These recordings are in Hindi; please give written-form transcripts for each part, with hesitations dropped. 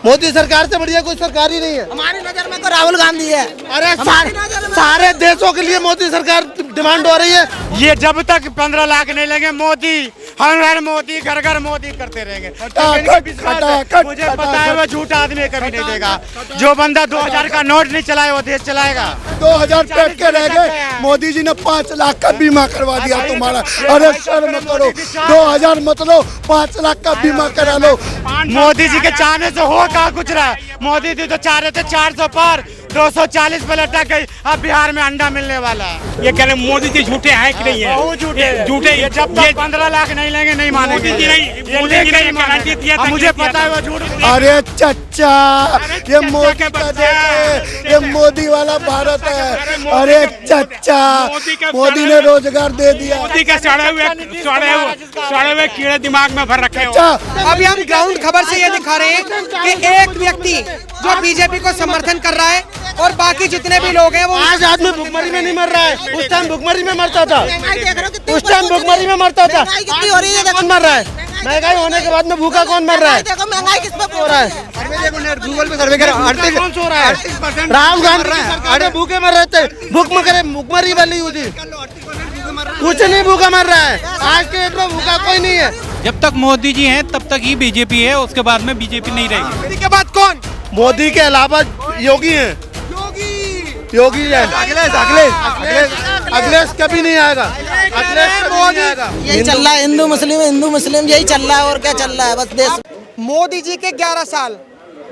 मोदी सरकार से बढ़िया कोई सरकार ही नहीं है। हमारी नजर में तो राहुल गांधी है। अरे सारे देशों के लिए मोदी सरकार डिमांड हो रही है। ये जब तक 15 लाख नहीं लगे मोदी हर मोदी घर घर मोदी करते रहेंगे। मुझे पता है वो झूठा आदमी कभी नहीं देगा। जो बंदा 2000 का नोट नहीं चलाए वो देश चलाएगा। 2000 पेट के रह गए, मोदी जी ने 5 लाख का बीमा करवा दिया तुम्हारा। अरे शर्म करो, 2000 मत लो, 5 लाख का बीमा करा लो। मोदी जी के चाहने से हो कहाँ कुछ रहा है। मोदी जी तो चाह रहे थे 400 पार, 240 पे लटक गई। अब बिहार में अंडा मिलने वाला है। ये कह रहे मोदी जी झूठे हैं कि नहीं है? बहुत झूठे झूठे। ये जब तक 15 लाख नहीं लेंगे नहीं मानेंगे। मोदी जी ने गारंटी दिया था। मुझे पता है वो झूठ। अरे चच्चा, ये मोदी का देश, ये मोदी वाला भारत है। अरे चच्चा, मोदी ने रोजगार दे दिया। मोदी के सड़े हुए कीड़े दिमाग में भर रखे हो। अभी हम ग्राउंड खबर से ये दिखा रहे हैं कि एक व्यक्ति जो बीजेपी को समर्थन कर रहा है और बाकी जितने भी लोग हैं वो आज आदमी भुखमरी में नहीं मर रहा है, उस टाइम भुखमरी में मरता था। उस टाइम भुखमरी में मरता था। कितनी हो रही है। कौन मर रहा है? महंगाई होने के बाद में भूखा कौन मर रहा है? देखो महंगाई किस पे हो रहा है। गूगल पे सर्वे करो, कौन सो रहा है? राहुल गांधी की सरकार में भूखे मर रहे थे। भुखमरी वाली हुई थी। कुछ नहीं भूखा मर रहा है। आज के डेट में भूखा कोई नहीं है। जब तक मोदी जी हैं तब तक ही बीजेपी है, उसके बाद में बीजेपी नहीं रहेगी। मोदी के बाद कौन? मोदी के अलावा योगी हैं। योगी है। अखिलेश कभी नहीं आएगा। अखिलेश कभी नहीं आएगा। यही चल रहा है, हिंदू मुस्लिम यही चल रहा है। और क्या चल रहा है? बस देश। मोदी जी के 11 साल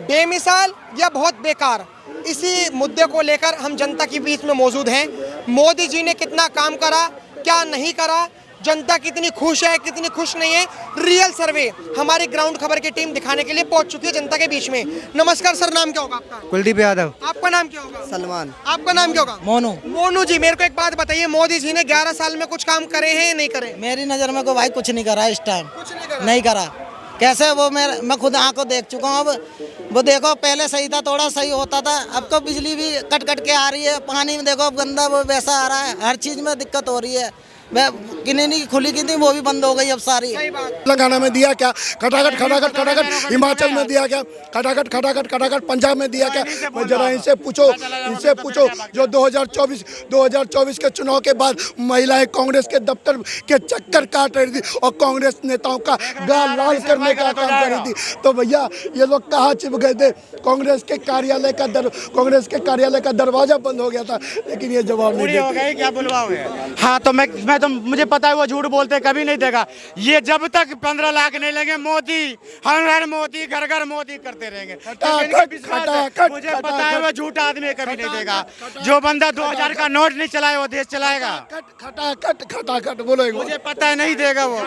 बेमिसाल या बहुत बेकार, इसी मुद्दे को लेकर हम जनता के बीच में मौजूद हैं। मोदी जी ने कितना काम करा, क्या नहीं करा, जनता कितनी खुश है, कितनी खुश नहीं है, रियल सर्वे हमारी ग्राउंड खबर की टीम दिखाने के लिए पहुंच चुकी है जनता के बीच में। नमस्कार सर, नाम क्या होगा आपका? कुलदीप यादव। आपका नाम क्या होगा? सलमान। आपका नाम क्या होगा? मोनू। मोनू जी, मेरे को एक बात बताइए, मोदी जी ने 11 साल में कुछ काम करे हैं या नहीं करे? मेरी नज़र में को भाई कुछ नहीं करा इस टाइम। कुछ नहीं करा। नहीं करा। कैसे वो मैं खुद आंखों देख चुका हूँ। अब वो देखो, पहले सही था, थोड़ा सही होता था। अब तो बिजली भी कट कट के आ रही है। पानी में देखो अब गंदा वो वैसा आ रहा है। हर चीज़ में दिक्कत हो रही है। किन्नी खुली की थी वो भी बंद हो गई अब सारी। तेलंगाना में दिया क्या? खटाखट हिमाचल में दिया क्या? खटाखट पंजाब में दिया क्या? जरा इनसे पूछो जो 2024 के चुनाव के बाद महिलाएं कांग्रेस के दफ्तर के चक्कर काट रही थी और कांग्रेस नेताओं का गाल लाल करने का काम कर रही थी। तो भैया ये लोग कहाँ छिप गए थे? कांग्रेस के कार्यालय का दरवाजा बंद हो गया था, लेकिन ये जवाब नहीं देते। क्या बुलवाओगे? हाँ तो मैं तो मुझे पता है वो झूठ बोलते कभी नहीं देगा। ये जब तक 15 लाख नहीं लगे मोदी हर मोदी घर घर मोदी करते रहेंगे। मुझे पता है वो झूठा आदमी कभी नहीं देगा। जो बंदा 2000 का नोट नहीं चलाए वो देश चलाएगा। खटाखट बोलो। मुझे पता है नहीं देगा वो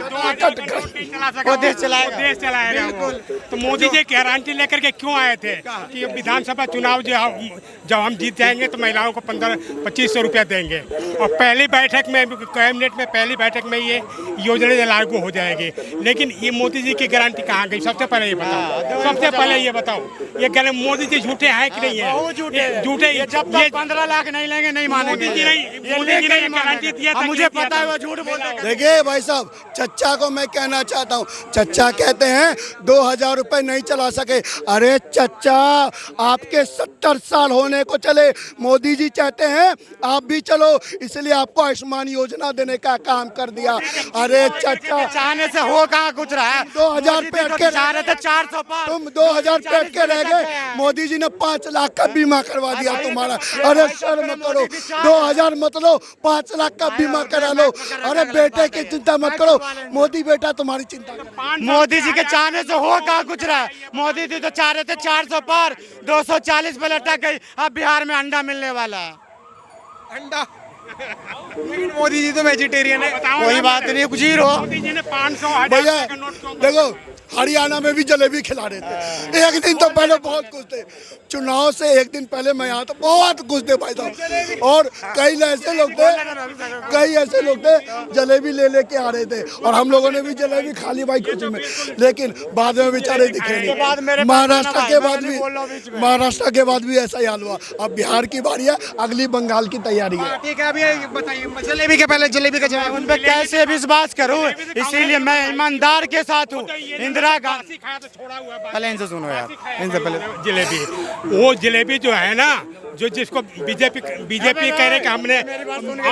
देश चलाएगा। देश चलाएगा वो। तो मोदी जी गारंटी लेकर के क्यों आए थे कि विधानसभा चुनाव जब हम जीत जाएंगे तो महिलाओं को 2500 रुपया देंगे। और पहली बैठक में कैबिनेट में पहली बैठक में ये योजना लागू हो जाएगी। लेकिन ये मोदी जी की गारंटी कहाँ गई? सबसे पहले ये बताओ। सबसे पहले ये बताओ, ये कह रहे मोदी जी झूठे हैं कि नहीं है? बहुत झूठे। ये जब तक 15 लाख नहीं लेंगे नहीं मानेंगे। मोदी जी ने गारंटी दिया था। मुझे पता है वो झूठ बोलते। देखिए भाई साहब, चच्चा को मैं कहना चाहता हूँ, चच्चा कहते हैं 2000 रुपए नहीं चला सके। अरे चच्चा, आपके 70 साल होने को चले, मोदी जी चाहते हैं आप भी चलो, इसलिए आपको आयुष्मान योजना देने का काम कर दिया। अरे चच्चा, चाहने से हो कहाँ कुछ रहा है। 2000 पेट के चाह रहे थे 400 पार, तुम 2000 पेट के रह गए, मोदी जी ने 5 लाख का बीमा करवा दिया तुम्हारा। अरे शर्म करो, 2000 मत लो, 5 लाख का बीमा करा लो। अरे बेटे की चिंता मत करो, मोदी बेटा तुम्हारी चिंता करे। मोदी जी के चाहने से हो कहाँ कुछ रहा है। मोदी जी तो चाह रहे थे 400 पार, 240 पे लटक गई। अब बिहार में अंडा मिलने वाला है। अंडा। लेकिन मोदी जी तो वेजिटेरियन है। कोई बात नहीं, कुछ ही रहो। मोदी जी ने 500 भैया देखो, हरियाणा में भी जलेबी खिला रहे थे। एक दिन तो पहले बहुत खुश थे, चुनाव से एक दिन पहले मैं यहाँ तो बहुत खुश थे भाई साहब। और कई ऐसे लोग थे जलेबी ले लेके आ रहे थे और हम लोगों ने भी जलेबी खा ली भाई खुशी में। लेकिन बाद में बेचारे दिखे नहीं। महाराष्ट्र के बाद भी ऐसा ही हाल हुआ। अब बिहार की बारी है, अगली बंगाल की तैयारी है। ठीक है, अभी बताइए जलेबी के जवाब उन पे कैसे विश्वास करूं? इसीलिए मैं ईमानदार के साथ हूँ। इंदिरा गांधी बासी खाया तो छोड़ा हुआ है, बासी। पहले इनसे सुनो यार, इनसे पहले जलेबी, वो जलेबी जो है ना, जो जिसको बीजेपी कह रहे कि हमने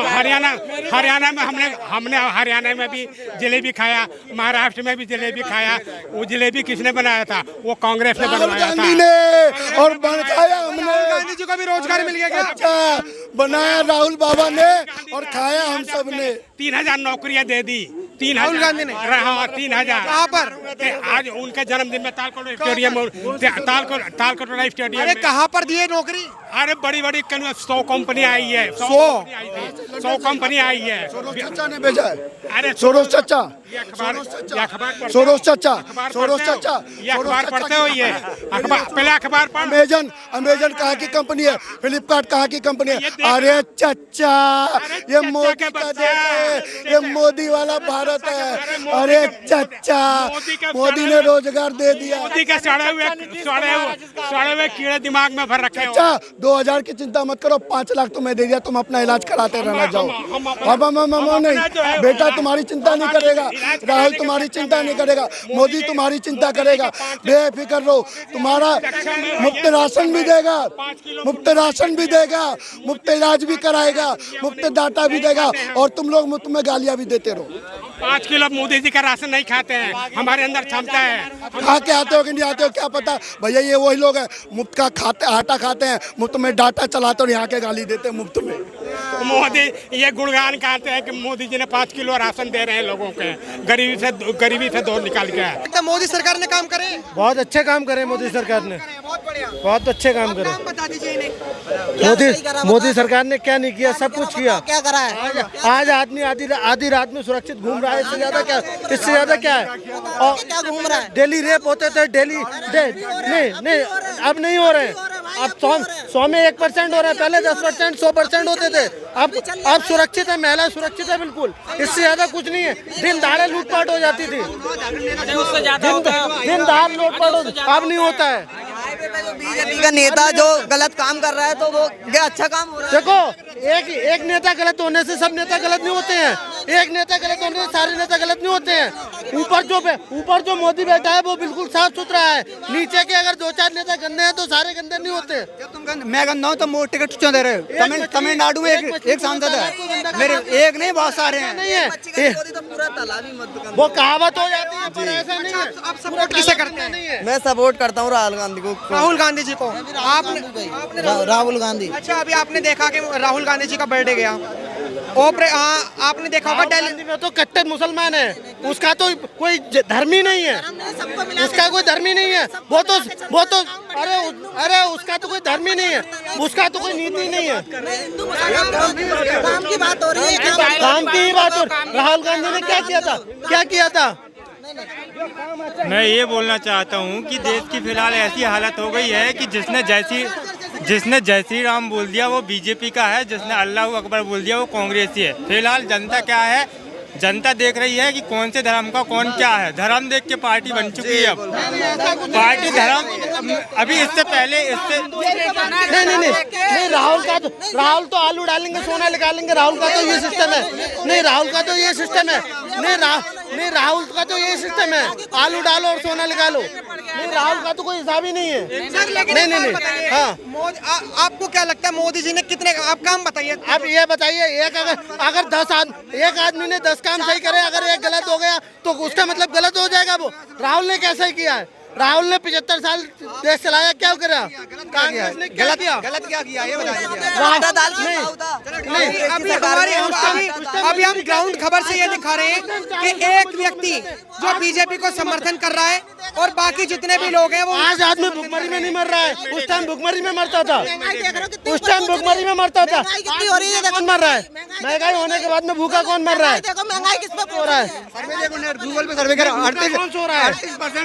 हरियाणा में हमने हरियाणा में भी जलेबी खाया, महाराष्ट्र में भी जलेबी खाया। वो जलेबी किसने बनाया था? वो कांग्रेस ने राहुल बनवाया गांधी था। ने, और बनाया हमने। गांधी जी को भी रोजगार मिल गया क्या? अच्छा, बनाया राहुल बाबा ने और खाया हम सब ने। 3000 नौकरियां दे दी। राहुल गांधी ने? हाँ, 3000। कहाँ पर? आज उनके जन्मदिन में तालकोट स्टेडियम, तालकोट स्टेडियम। अरे कहाँ पर दिए नौकरी? अरे बड़ी 100 कंपनी आई है, 100 कंपनी आई है। सोरोस चाचा ने भेजा है। अरे सोरोस चाचा, ये अखबार पढ़ते सोरोस चाचा, अखबार सोरोस पढ़ते हो? चाचा, ये अखबार पढ़ते हो? ये अखबार, पहले अखबार पढ़। अमेजन कहाँ की कंपनी है? फ्लिपकार्ट कहाँ की कंपनी है? अरे चाचा, ये मोदी का देश है, ये मोदी वाला भारत है। अरे चाचा, मोदी ने रोजगार दे दिया। मोदी के सड़े हुए कीड़े दिमाग में भर रखे हो। चाचा, 2000 की चिंता मत करो, 5 लाख तुम्हें दे दिया, तुम अपना इलाज कराते रहना जाओ। नहीं, बेटा तुम्हारी चिंता नहीं करेगा, राहुल तुम्हारी चिंता नहीं करेगा, मोदी तुम्हारी चिंता करेगा। बेफिक्र रहो, तुम्हारा मुफ्त राशन भी देगा, मुफ्त राशन भी देगा, मुफ्त इलाज भी कराएगा, मुफ्त डाटा भी देगा, और तुम लोग मुफ्त में गालियां भी देते रहो। 5 किलो मोदी जी का राशन नहीं खाते हैं, हमारे अंदर क्षमता है। खा के आते हो कि नहीं आते हो क्या पता भैया, ये वही लोग हैं मुफ्त का खाते, आटा खाते हैं, मुफ्त में डाटा चलाते और यहाँ के गाली देते हैं मुफ्त में। मोदी ये गुणगान गाते हैं कि मोदी जी ने 5 किलो राशन दे रहे हैं लोगों के, गरीबी से दूर निकाल के। तो मोदी सरकार ने काम करे? बहुत अच्छे काम करे मोदी सरकार ने, बहुत बढ़िया। बहुत अच्छे काम करे। नाम बता दीजिए इन्हें। मोदी सरकार ने क्या नहीं किया? सब कुछ किया। क्या करा है? आज आदमी आधी रात में सुरक्षित घूम रहा है, इससे ज्यादा क्या? इससे ज्यादा क्या है? और क्या घूम रहा है? डेली रेप होते थे, डेली नहीं अब नहीं हो रहे। अब 100 में 1% हो रहा है, पहले 10%, 100% होते थे। अब सुरक्षित है, महिला सुरक्षित है बिल्कुल, इससे ज्यादा कुछ नहीं है। दिन दहाड़े लूटपाट हो जाती थी, दिन दहाड़ लूटपाट, अब नहीं होता है। बीजेपी का नेता जो गलत काम कर रहा है तो वो क्या अच्छा काम हो रहा है? देखो, एक नेता गलत होने से सब नेता गलत नहीं होते हैं, एक नेता गलत होने से सारे नेता गलत नहीं होते हैं। ऊपर जो मोदी बैठा है वो बिल्कुल साफ सुथरा है, नीचे के अगर 2-4 नेता गंदे हैं तो सारे गंदे नहीं होते। मैं गंदा हूँ तो मोदी टिकट क्यों दे रहे हो? तमिलनाडु में एक सांसद है मेरे, एक नहीं बहुत सारे हैं। नहीं है, वो कहावत हो जाती है, पर ऐसा नहीं है। आप सपोर्ट किसे करते हैं? मैं सपोर्ट करता हूँ राहुल गांधी को। राहुल गांधी जी को। आपने राहुल गांधी। अच्छा, अभी आपने देखा कि राहुल गांधी जी का बर्थडे गया, आपने देखा होगा दिल्ली में तो कट्टर मुसलमान है, उसका तो कोई धर्म ही नहीं है, उसका कोई धर्म ही नहीं है। वो तो अरे उसका तो कोई धर्म ही नहीं है, उसका तो कोई नीति नहीं है। काम की बात हो रही है, काम की ही बात हो। राहुल गांधी ने क्या किया था? मैं ये बोलना चाहता हूँ कि देश की फिलहाल ऐसी हालत हो गई है कि जिसने जय श्री राम बोल दिया वो बीजेपी का है, जिसने अल्लाह अकबर बोल दिया वो कांग्रेसी है। फिलहाल जनता क्या है, जनता देख रही है कि कौन से धर्म का कौन क्या है। धर्म देख के पार्टी बन चुकी है। अब पार्टी धर्म अभी इससे पहले नहीं, राहुल तो आलू डालेंगे सोना निकालेंगे, राहुल का तो ये सिस्टम है। नहीं, राहुल का तो ये सिस्टम है। नहीं, राहुल का तो ये सिस्टम है, आलू डालो और सोना निकालो। नहीं, राहुल का तो कोई हिसाब ही नहीं है। नहीं, हाँ, आपको क्या लगता है मोदी जी ने कितने, आप काम बताइए। आप ये बताइए, अगर एक आदमी ने 10 काम सही करे, अगर एक गलत हो गया तो उसका मतलब गलत हो जाएगा वो। राहुल ने कैसा किया है? राहुल ने 75 साल देश चलाया, क्या करा? कांग्रेस ने गलत क्या किया ये बताइए। अभी हम ग्राउंड खबर से ये दिखा रहे हैं कि एक व्यक्ति जो बीजेपी को समर्थन कर रहा है और बाकी जितने भी लोग हैं वो। आज आदमी भुखमरी में नहीं मर रहा है, उस टाइम भुखमरी में मरता था, उस टाइम भुखमरी में मरता था। कौन मर रहा है? महंगाई होने के बाद में भूखा कौन मर रहा है? महंगाई किस पे हो रहा है? गूगल पे सर्वे करा, कौन सो रहा है?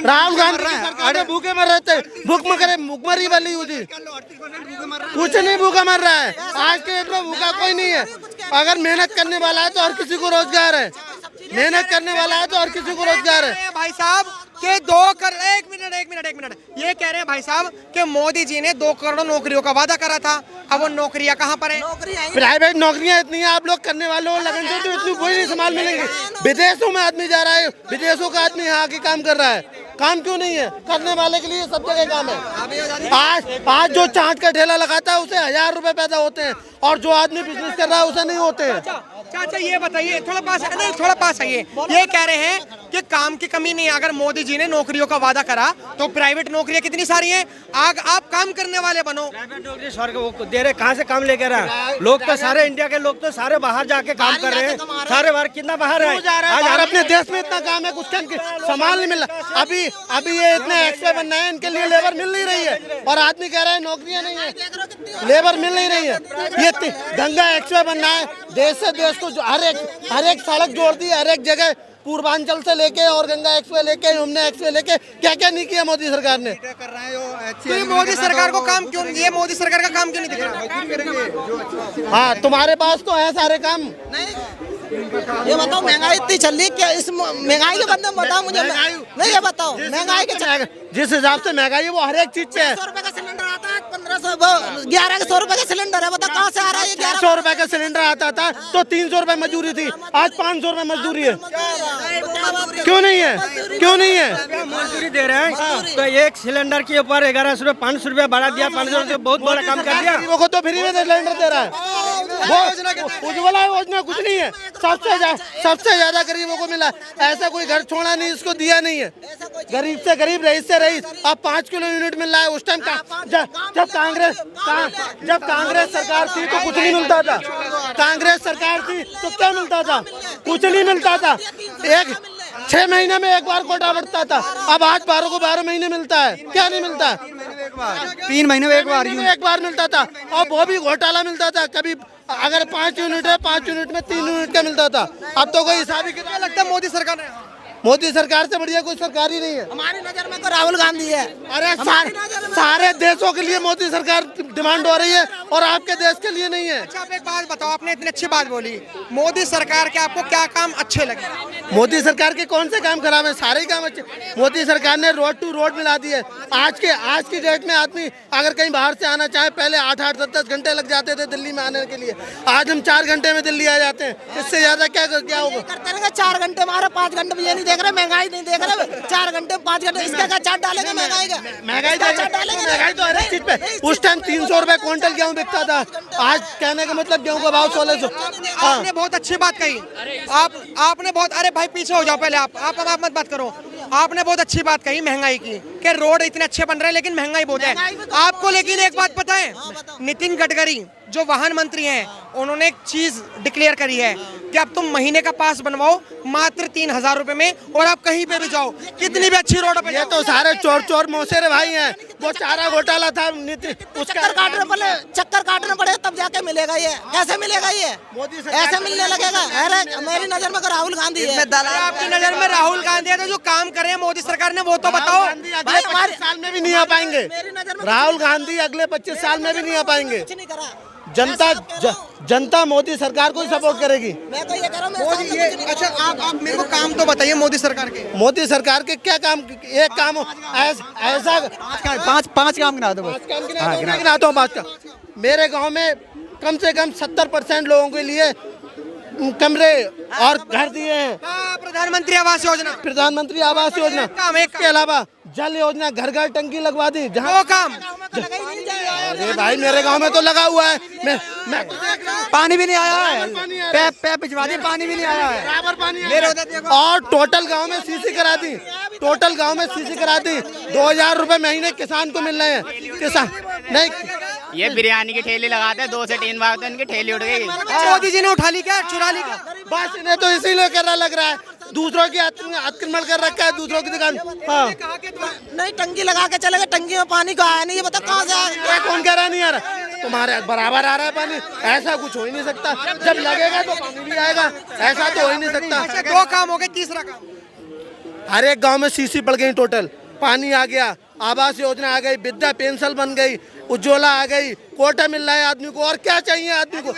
राहुल गांधी सरकार में भूखे मर रहे थे, भूखमरी वाली हुई थी, कुछ नहीं भूखा मर रहा है। आज के डेट में भूखा कोई नहीं है। अगर मेहनत करने वाला है तो हर किसी को रोजगार है, मेहनत करने वाला है तो हर किसी को रोजगार है। भाई साहब के एक मिनट ये कह रहे हैं भाई साहब कि मोदी जी ने 2 करोड़ नौकरियों का वादा करा था, अब वो नौकरियां कहाँ पर है? प्राइवेट नौकरियां इतनी हैं, आप लोग करने वाले हो लगन से तो इतनी कोई नहीं संभाल मिलेंगे। विदेशों में आदमी जा रहा है, विदेशों का आदमी यहाँ आके काम कर रहा है, काम क्यों नहीं है? करने वाले के लिए सब जगह काम है। आज जो चाट का ठेला लगाता है उसे 1000 रुपए पैदा होते हैं, और जो आदमी बिजनेस कर रहा है उसे नहीं होते हैं। चाचा ये बताइए, थोड़ा पास नहीं, थोड़ा पास आइए। ये कह रहे हैं कि काम की कमी नहीं है। अगर मोदी जी ने नौकरियों का वादा करा तो प्राइवेट नौकरियां कितनी सारी हैं, आप काम करने वाले बनो। प्राइवेट नौकरी स्वर्ग वो दे रहे, कहाँ से काम लेके रहा? लोग तो सारे इंडिया के लोग तो सारे बाहर जाके काम कर रहे हैं, सारे बाहर कितना बाहर है। आज अपने देश में इतना काम है, कुछ सामान नहीं मिल रहा। अभी ये इतने एक्सपे बनना है, इनके लिए लेबर मिल नहीं रही है, और आदमी कह रहा है नौकरियां नहीं है, लेबर मिल नहीं रही है। ये गंगा एक्सपे बनना है, देश से देश को हर एक सड़क जोड़ दी, हर एक जगह पूर्वांचल से लेके और गंगा एक्सप्रेस लेके, यमुना एक्सप्रेस लेके, क्या क्या नहीं किया मोदी सरकार ने। तो ये मोदी सरकार को काम क्यों, ये मोदी सरकार का काम क्यों नहीं दिख रहा? हाँ, तुम्हारे पास तो है सारे काम। ये बताओ महंगाई इतनी चल रही है, क्या इस महंगाई के बंदे में बताओ मुझे। नहीं ये बताओ महंगाई के जिस हिसाब से महंगाई है वो हर एक चीज पे है। 100 रुपए का सिलेंडर आता है, 1100 रुपए का सिलेंडर है, बताओ कहाँ से आ रहा है ये? 100 रुपए का सिलेंडर आता था तो 300 रुपए मजदूरी थी, आज 500 रुपए मजदूरी है। क्यों नहीं है? क्यों नहीं है? मजदूरी दे रहे हैं तो एक सिलेंडर के ऊपर 1100 रुपए 500 रुपए बढ़ा दिया, 500 रुपए बहुत बड़ा काम कर दिया। गरीबों को तो फ्री में सिलेंडर दे रहा है। वो उज्ज्वला योजना कुछ नहीं है, सबसे ज्यादा गरीबों को मिला। ऐसा कोई घर छोड़ा नहीं, इसको दिया नहीं है। गरीब से गरीब, रईस से रईस। अब 5 किलो यूनिट मिल रहा है। उस टाइम जब कांग्रेस सरकार थी तो कुछ नहीं मिलता था। कांग्रेस सरकार थी तो क्या मिलता था? कुछ नहीं मिलता था। 6 महीने में एक बार कोटा बढ़ता था, अब आज 12 को 12 महीने मिलता है। क्या नहीं मिलता? 3 महीने में एक बार मिलता था, और वो भी घोटाला मिलता था। कभी अगर 5 यूनिट है, 5 यूनिट में 3 यूनिट का मिलता था। अब तो कोई हिसाब ही क्या लगता है मोदी सरकार ने? मोदी सरकार से बढ़िया कोई सरकार ही नहीं है। हमारी नजर में तो राहुल गांधी है। अरे सारे देशों के लिए मोदी सरकार डिमांड हो रही है, और आपके देश के लिए नहीं है। अच्छा, आप एक बात बताओ, आपने इतनी अच्छी बात बोली, मोदी सरकार के आपको क्या काम अच्छे लगे? मोदी सरकार के कौन से काम खराब है? सारे ही काम अच्छे। मोदी सरकार ने रोड टू रोड मिला दी है। आज की डेट में आदमी अगर कहीं बाहर से आना चाहे, पहले 8-8 10-10 घंटे लग जाते थे दिल्ली में आने के लिए, आज हम 4 घंटे में दिल्ली आ जाते हैं। इससे ज्यादा क्या होगा? करते रहेंगे 4 घंटे, हमारा 5 घंटे में ये नहीं देख रहे, महंगाई नहीं देख रहे। 4 घंटे 5 घंटे इसका क्या चार्ट डालेंगे? महंगाई का महंगाई तो हर एक चीज पे। उस टाइम 300 रुपए क्विंटल गेहूँ बिकता था, आज कहने का मतलब गेहूँ का भाव 1600। आपने बहुत अच्छी बात कही। आपने बहुत, अरे भाई पीछे हो जाओ पहले, आप मत बात करो। आपने बहुत अच्छी बात कही महंगाई की, कि रोड इतने अच्छे बन रहे हैं लेकिन महंगाई बहुत है आपको। लेकिन एक बात पता है, नितिन गडकरी जो वाहन मंत्री हैं, उन्होंने एक चीज डिक्लेयर करी है कि अब तुम महीने का पास बनवाओ मात्र 3000 रुपए में, और आप कहीं पे भी जाओ, कितनी भी अच्छी रोड पे। ये तो सारे चोर मौसेरे भाई हैं। वो चारा घोटाला था, चक्कर काटने पड़े तब जाके मिलेगा ये। कैसे मिलेगा ये? ऐसे मिलने लगेगा? अरे मेरी नजर में राहुल गांधी है। आपकी नजर में राहुल गांधी है, तो जो काम करे मोदी सरकार ने वो तो बताओ। अगले 25 साल में भी नहीं आ पाएंगे। राहुल गांधी अगले 25 साल में भी नहीं आ पाएंगे। जनता मोदी सरकार को ही सपोर्ट करेगी। मैं तो ये कह रहा हूं। अच्छा, आप मेरे को काम तो बताइए मोदी सरकार के। मोदी सरकार के क्या काम? एक काम ऐसा 5 काम गिना दो। गिनाता हूँ 5 का। मेरे गांव में कम से कम 70% लोगों के लिए कमरे और घर दिए हैं। प्रधानमंत्री आवास योजना के अलावा जल योजना, घर घर टंकी लगवा दी। जहाँ काम अरे भाई मेरे गांव में तो लगा हुआ है। मैं पानी भी नहीं आया है, पैप भिजवा दी, पानी भी नहीं आया है। बराबर पानी और टोटल गांव में सीसी करा दी। 2000 रुपए महीने किसान को मिल रहे हैं। किसान नहीं, ये बिरयानी के ठेले लगाते हैं, 2 से 3 बार तो इनकी ठेली उठ गई। मोदी जी ने उठा ली क्या? चुरा ली क्या? बस इन्हें तो इसीलिए करना लग रहा है, दूसरों की आक्रमण कर रखा है, दूसरों की दुकान। हाँ, नहीं टंकी लगा के चले गए, टंकी में पानी को आया नहीं, ये बताओ कहाँ से आया? कौन कह रहा नहीं आ रहा? तुम्हारे बराबर आ रहा है पानी। ऐसा कुछ हो ही नहीं सकता। जब लगेगा तो पानी भी आएगा, ऐसा तो हो ही नहीं सकता। 2 काम हो गए, तीसरा काम हर एक गांव में सीसी पड़ गई, टोटल पानी आ गया, आवास योजना आ गई, वृद्धा पेंशन बन गई, उज्ज्वला आ गई, कोटा मिल रहा है आदमी को। और क्या चाहिए आदमी को?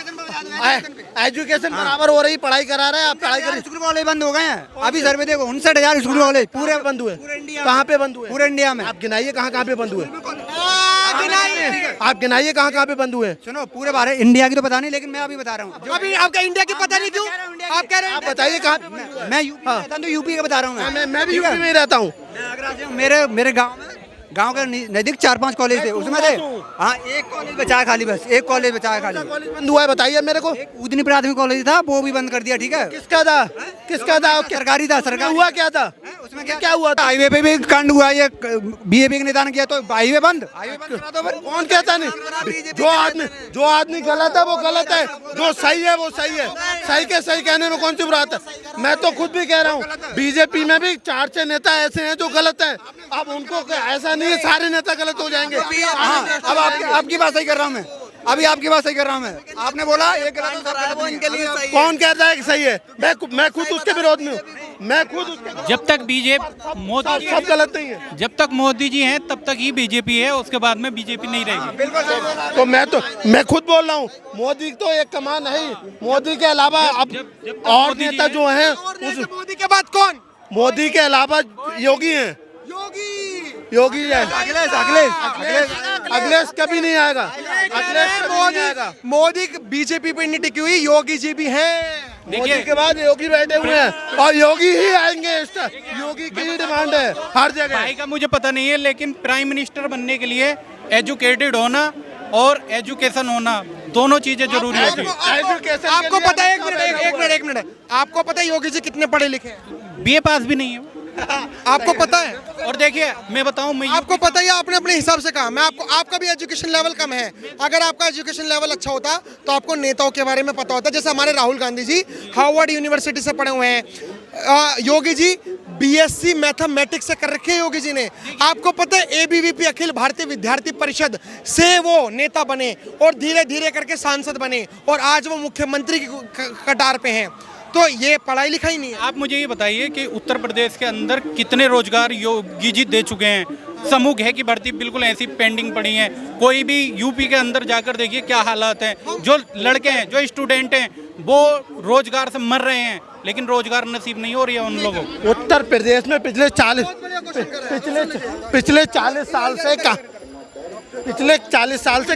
एजुकेशन बराबर हो रही, पढ़ाई करा रहे हैं। आप पढ़ाई करिए। स्कूल वाले बंद हो गए हैं अभी। सर्वे देखो 59,000 स्कूल वाले पूरे बंद हुए। कहाँ पे बंद हुए? पूरे इंडिया में। आप गिनाइए कहाँ पे बंद हुए? हैं? आप गिनाइए कहाँ कहाँ पे बंद हुए हैं? सुनो, पूरे भारत इंडिया की तो पता नहीं, लेकिन मैं अभी बता रहा हूँ। अभी आपका इंडिया की पता नहीं क्यों आप कह रहे हैं? आप बताइए कहाँ पे बंद हुए हैं? मैं यूपी में रहता हूँ, तो यूपी का बता रहा हूँ मैं भी यूपी में ही रहता हूँ। मैं आगरा से हूँ। मेरे गांव के नजदीक 4-5 कॉलेज थे, उसमें से हाँ एक कॉलेज बचा है खाली, बस एक कॉलेज बचा है खाली। कॉलेज बंद हुआ है बताइए मेरे को। उदनी प्राथमिक कॉलेज था, वो भी बंद कर दिया। ठीक है, किसका था? किसका था? सरकारी था, सरकारी। हुआ क्या था? उसमें क्या हुआ था? हाईवे पे भी कांड हुआ, ये बीजेपी के नेता ने किया, तो हाईवे बंद करा दो फिर। कौन कहता नहीं? जो आदमी गलत है वो गलत है, जो सही है वो सही है। सही के सही कहने में कौन सी बुरात है? मैं तो खुद भी कह रहा हूँ, बीजेपी में भी 4-6 नेता ऐसे हैं जो गलत है। अब उनको ऐसा नहीं है सारे नेता गलत हो जाएंगे। हाँ, अब आपकी बात सही कर रहा हूँ मैं, अभी आपकी बात सही कर रहा हूँ मैं। आपने बोला एक गलत है, सब गलत है। इनके लिए सही है। कौन कहता है कि सही है? मैं खुद उसके विरोध में हूँ। मैं खुद उसके जब तक बीजेपी मोदी सब गलत नहीं है। जब तक मोदी जी हैं तब तक ही बीजेपी है, उसके बाद में बीजेपी नहीं रहेगी। तो मैं खुद बोल रहा हूँ, मोदी तो एक कमान है ही। मोदी के अलावा अब और नेता जो हैं उस मोदी के बाद कौन? मोदी के अलावा योगी हैं। योगी है। अखिलेश कभी नहीं आएगा। अखिलेश कभी नहीं आएगा। मोदी बीजेपी पे नहीं टिकी हुई, योगी जी भी हैं। मोदी के बाद योगी बैठे हुए हैं और योगी ही आएंगे। योगी की ही डिमांड है हर जगह। भाई का मुझे पता नहीं है, लेकिन प्राइम मिनिस्टर बनने के लिए एजुकेटेड होना और एजुकेशन होना दोनों चीजें जरूरी होती है। आपको पता है, एक मिनट, आपको पता है योगी जी कितने पढ़े लिखे हैं? बीए पास भी नहीं है। आपको पता है? और देखिए मैं बताऊं, मैं आपको पता ही है, आपने अपने हिसाब से कहा। मैं आपका भी एजुकेशन लेवल कम है। अगर आपका एजुकेशन लेवल अच्छा होता तो आपको नेताओं के बारे में पता होता। जैसे हमारे राहुल गांधी जी हार्वर्ड यूनिवर्सिटी से पढ़े हुए हैं। योगी जी बीएससी मैथमेटिक्स से कर रखे हैं योगी जी ने। आपको पता है एबीवीपी अखिल भारतीय विद्यार्थी परिषद से वो नेता बने और धीरे धीरे करके सांसद बने और आज वो मुख्यमंत्री की कतार पे हैं। तो ये पढ़ाई लिखाई नहीं है। आप मुझे ये बताइए कि उत्तर प्रदेश के अंदर कितने रोजगार योगी जी दे चुके हैं। समूह है की भर्ती बिल्कुल ऐसी पेंडिंग पड़ी है। कोई भी यूपी के अंदर जाकर देखिए क्या हालात हैं। जो लड़के हैं, जो स्टूडेंट हैं, वो रोजगार से मर रहे हैं, लेकिन रोजगार नसीब नहीं हो रही है उन लोगों को। उत्तर प्रदेश में पिछले 40 साल से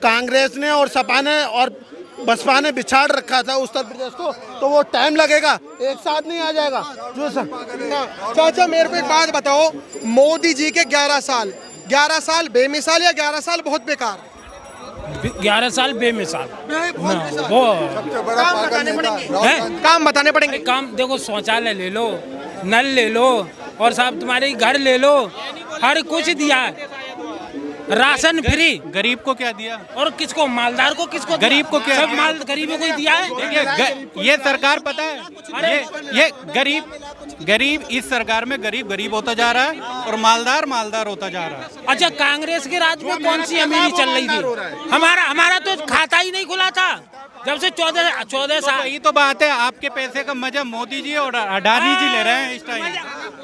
कांग्रेस ने और सपा ने और बसपा ने बिछाड़ रखा था उत्तर प्रदेश को। तो वो टाइम लगेगा, एक साथ नहीं आ जाएगा। जो चाचा मेरे को एक बात बताओ, मोदी जी के 11 साल बेमिसाल या 11 साल बहुत बेकार? 11 साल बेमिसाल। वो काम बताने पड़ेंगे। काम देखो, शौचालय ले लो, नल ले लो, और साहब तुम्हारे घर ले लो, हर कुछ दिया। Ration free. गरीब को क्या दिया? और किसको? मालदार को किसको? गरीब को क्या? सब माल गरीबों को ही दिया है। देखिए ये सरकार पता है, ये गरीब इस सरकार में गरीब होता जा रहा है और मालदार होता जा रहा है। अच्छा, कांग्रेस के राज में कौन सी अमीरी चल रही थी? हमारा तो खाता ही नहीं खुला था जब से 14 साल। यही तो बात है, आपके पैसे का मजा मोदी जी और अडानी जी ले रहे हैं इस टाइम,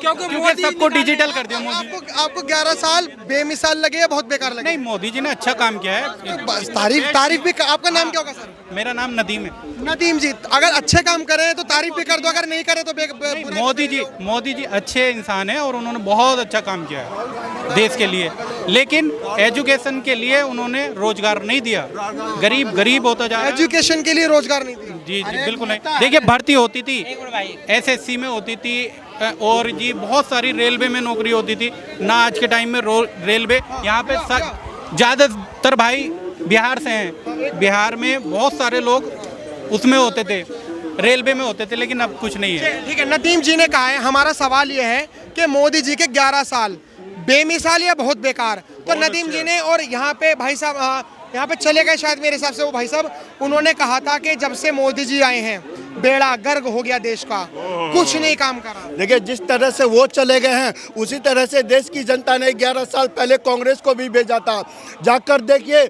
क्योंकि सबको डिजिटल कर दिया मोदी। आपको 11 साल बेमिसाल लगे या बहुत बेकार लगे? नहीं, मोदी जी ने अच्छा काम किया है। तारीफ भी। आपका नाम क्या होगा सर? मेरा नाम नदीम है। नदीम जी, अगर अच्छे काम करे तो तारीफ भी कर दो, अगर नहीं करे तो मोदी जी अच्छे इंसान है और उन्होंने बहुत अच्छा काम किया है देश के लिए, लेकिन एजुकेशन के लिए उन्होंने रोजगार नहीं दिया। गरीब होता जा रहा है। एजुकेशन के लिए रोजगार नहीं दिया। जी बिल्कुल नहीं। देखिए भर्ती होती थी, एसएससी में होती थी, और जी बहुत सारी रेलवे में नौकरी होती थी ना। आज के टाइम में रेलवे यहाँ पे ज़्यादातर भाई बिहार से हैं। बिहार में बहुत सारे लोग उसमें होते थे, रेलवे में होते थे, लेकिन अब कुछ नहीं है। ठीक है, नदीम जी ने कहा है, हमारा सवाल ये है कि मोदी जी के 11 साल बेमिसाल या बहुत बेकार? तो नदीम जी ने, और यहाँ पे भाई साहब यहाँ पे चले गए शायद मेरे हिसाब से वो भाई साहब, उन्होंने कहा था कि जब से मोदी जी आए हैं बेड़ा गर्क हो गया देश का, कुछ नहीं काम करा। देखिए जिस तरह से वो चले गए हैं उसी तरह से देश की जनता ने 11 साल पहले कांग्रेस को भी भेजा था। जाकर देखिए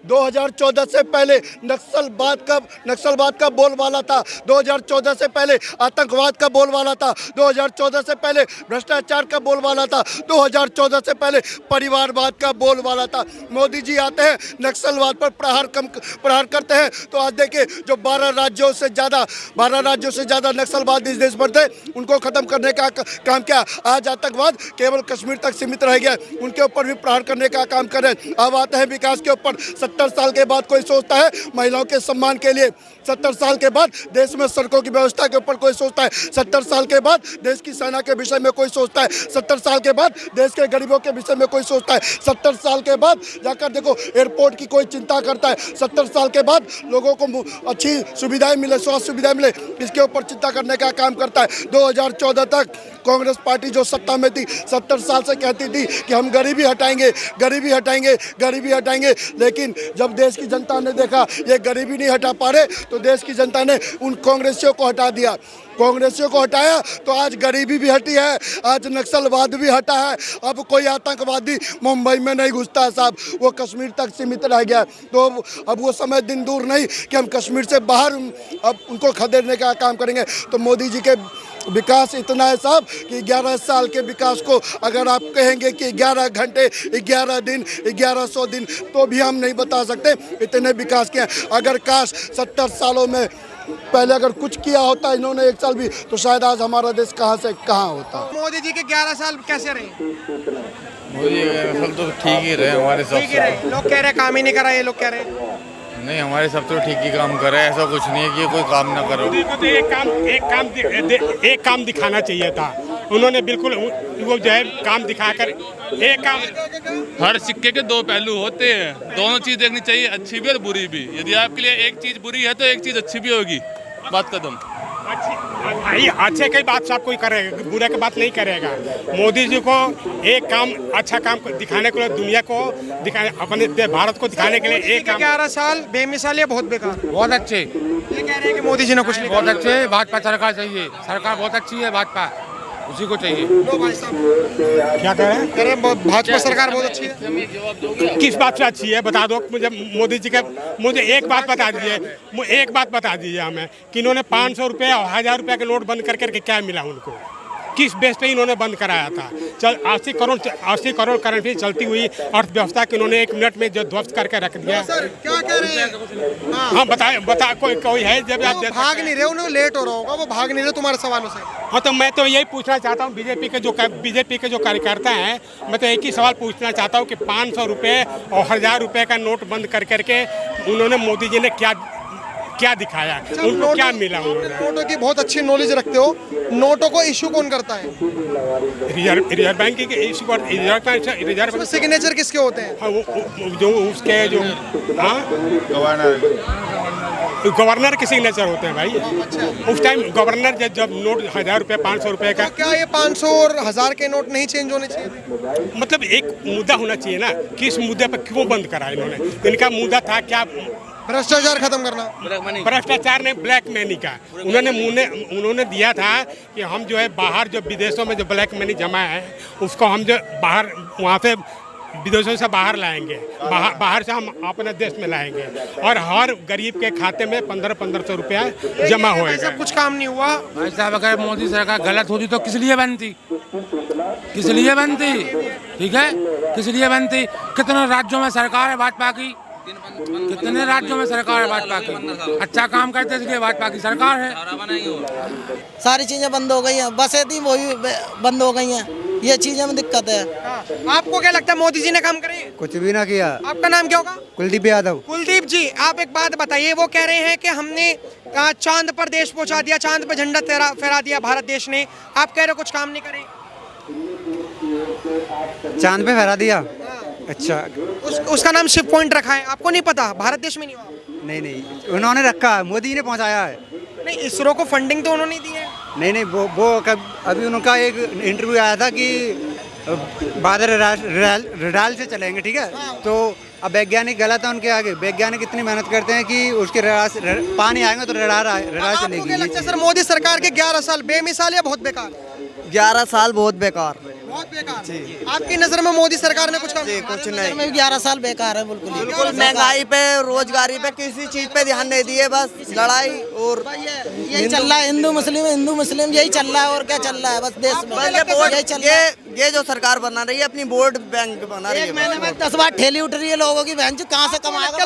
2014 से पहले नक्सलवाद का बोलबाला था, 2014 से पहले आतंकवाद का बोलबाला था, 2014 से पहले भ्रष्टाचार का बोलबाला था, 2014 से पहले परिवारवाद का बोलबाला था। मोदी जी आते हैं, नक्सलवाद पर प्रहार करते हैं। तो आज देखिए जो 12 राज्यों से ज़्यादा नक्सलवाद इस देश में पर थे उनको ख़त्म करने का काम किया। आज आतंकवाद केवल कश्मीर तक सीमित रह गया, उनके ऊपर भी प्रहार करने का काम कर रहे हैं। अब आते हैं विकास के ऊपर। 70 साल के बाद कोई सोचता है महिलाओं के सम्मान के लिए, 70 साल के बाद देश में सड़कों की व्यवस्था के ऊपर कोई सोचता है, 70 साल के बाद देश की सेना के विषय में कोई सोचता है, 70 साल के बाद देश के गरीबों के विषय में कोई सोचता है, 70 साल के बाद जाकर देखो एयरपोर्ट की कोई चिंता करता है, 70 साल के बाद लोगों को अच्छी सुविधाएं मिले, स्वास्थ्य सुविधाएं मिले, इसके ऊपर चिंता करने का काम करता है। 2014 तक कांग्रेस पार्टी जो सत्ता में थी 70 साल से कहती थी कि हम गरीबी हटाएंगे, गरीबी हटाएंगे, गरीबी हटाएंगे, लेकिन जब देश की जनता ने देखा ये गरीबी नहीं हटा पा रहे तो देश की जनता ने उन कांग्रेसियों को हटा दिया। कांग्रेसियों को हटाया तो आज गरीबी भी हटी है, आज नक्सलवाद भी हटा है। अब कोई आतंकवादी मुंबई में नहीं घुसता साहब, वो कश्मीर तक सीमित रह गया। तो अब वो समय दिन दूर नहीं कि हम कश्मीर से बाहर अब उनको खदेड़ने का काम करेंगे। तो मोदी जी के विकास इतना है साहब कि 11 साल के विकास को अगर आप कहेंगे कि 11 घंटे, 11 दिन, 1100 दिन तो भी हम नहीं बता सकते इतने विकास किए। अगर काश 70 सालों में पहले अगर कुछ किया होता इन्होंने 1 साल भी तो शायद आज हमारा देश कहाँ से कहाँ होता। मोदी जी के 11 साल कैसे रहे? मोदी सब तो ठीक ही रहे हमारे सब। लोग कह रहे काम ही नहीं करा, ये लोग कह रहे नहीं हमारे सब तो ठीक ही काम कर रहे हैं, ऐसा कुछ नहीं है कि कोई काम ना करो। तो एक काम दिखाना चाहिए था, उन्होंने बिल्कुल वो जो है काम दिखाकर एक काम। हर सिक्के के 2 पहलू होते हैं, दोनों चीज देखनी चाहिए, अच्छी भी और बुरी भी। यदि आपके लिए एक चीज बुरी है तो एक चीज अच्छी भी होगी, बात खत्म। भाई अच्छे की बात सब कोई करेगा, बुरे की बात नहीं करेगा। मोदी जी को एक काम अच्छा काम दिखाने के लिए, दुनिया को दिखाने, अपने भारत को दिखाने के लिए एक काम। 11 साल बेमिसाल या बहुत बेकार? बहुत अच्छे। ये कह रहे हैं कि मोदी जी ने कुछ नहीं बहुत अच्छे, भाजपा सरकार चाहिए, सरकार बहुत अच्छी है, भाजपा उसी को चाहिए। क्या कह रहे हैं? कह रहे हैं भाजपा सरकार बहुत अच्छी है। किस बात से अच्छी है बता दो मुझे। मोदी जी का मुझे एक बात बता दीजिए, एक बात बता दीजिए हमें कि इन्होंने 500 रुपये और 1000 रुपये के नोट बंद करके क्या मिला उनको? किस बेस पे इन्होंने बंद कराया था? 80 करोड़ करेंसी चलती हुई अर्थव्यवस्था के इन्होंने 1 मिनट में जो ध्वस्त करके रख दिया। सर क्या कह रहे हैं? हाँ बता कोई है जब आप भाग नहीं रहे, उन्हें लेट हो रहा होगा, वो भाग नहीं रहे तुम्हारे सवालों से। हाँ तो मैं तो यही पूछना चाहता हूँ बीजेपी के जो कार्यकर्ता हैं, मैं तो एक ही सवाल पूछना चाहता हूँ कि 500 रुपये और 1000 रुपये का नोट बंद करके उन्होंने मोदी जी ने क्या दिखाया, उनको क्या मिला? नोटों की बहुत अच्छी नॉलेज रखते हो, नोटों को इशू कौन करता है? रिजर्व बैंक के इशू पर रिजर्व सिग्नेचर किसके होते हैं? हाँ, जो उसके जो गवर्नर के सिग्नेचर होते हैं भाई। उस टाइम गवर्नर जब नोट 1000 रुपये 500 रुपये का, क्या ये 500 और 1000 के नोट नहीं चेंज होने चाहिए? मतलब एक मुद्दा होना चाहिए ना, किस मुद्दे पर क्यों बंद करा इन्होंने? इनका मुद्दा था क्या? भ्रष्टाचार खत्म करना। भ्रष्टाचार ने ब्लैक मनी का उन्होंने दिया था कि हम जो है बाहर जो विदेशों में जो ब्लैक मनी जमा है उसको हम जो बाहर वहाँ से विदेशों से बाहर लाएंगे, बाहर से हम अपने देश में लाएंगे और हर गरीब के खाते में 1500 रुपया जमा होएगा। कुछ काम नहीं हुआ भाई साहब। अगर मोदी सरकार गलत होती तो किस लिए बनती? किस लिए बनती? ठीक है, किस लिए बनती? कितने राज्यों में सरकार है भाजपा की, कितने राज्यों में सरकार है भाजपा की, अच्छा काम करते इसलिए भाजपा की सरकार है। सारी चीजें बंद हो गई हैं, बसें थी वो भी बंद हो गई हैं, ये चीजें में दिक्कत है। आपको क्या लगता है मोदी जी ने काम करे? कुछ भी ना किया। आपका नाम क्या होगा? कुलदीप यादव। कुलदीप जी, आप एक बात बताइए, वो कह रहे हैं कि हमने चांद पर देश पहुंचा दिया, चांद पर झंडा फहरा दिया भारत देश ने, आप कह रहे हो कुछ काम नहीं करे? चांद पे फहरा दिया? अच्छा, उसका नाम शिव पॉइंट रखा है, आपको नहीं पता? भारत देश में नहीं हुआ। नहीं उन्होंने रखा है, मोदी ने पहुंचाया है। नहीं, इसरो को फंडिंग तो उन्होंने दी है। नहीं वो अभी उनका एक इंटरव्यू आया था कि बादल रडार से चलेंगे, ठीक है। तो अब वैज्ञानिक गलत है उनके आगे, वैज्ञानिक इतनी मेहनत करते हैं कि उसके पानी आएगा तो रडार चलेगी। सर मोदी सरकार के 11 साल बेमिसाल या बहुत बेकार? 11 साल बहुत बेकार। बहुत बेकार। आपकी नजर में मोदी सरकार ने कुछ काम? कुछ नहीं। 11 साल बेकार है बिल्कुल। महंगाई पे, रोजगारी पे, किसी चीज पे ध्यान नहीं दिए, बस लड़ाई और यही चल रहा है। हिंदू मुस्लिम यही चल रहा है, और क्या चल रहा है? बस देश में यही चल रहा है। ये जो सरकार बना रही है अपनी वोट बैंक बना रही है। एक महीने में 10 बार ठेली उठ रही है लोगों की, बहन कहाँ से कमाएगा?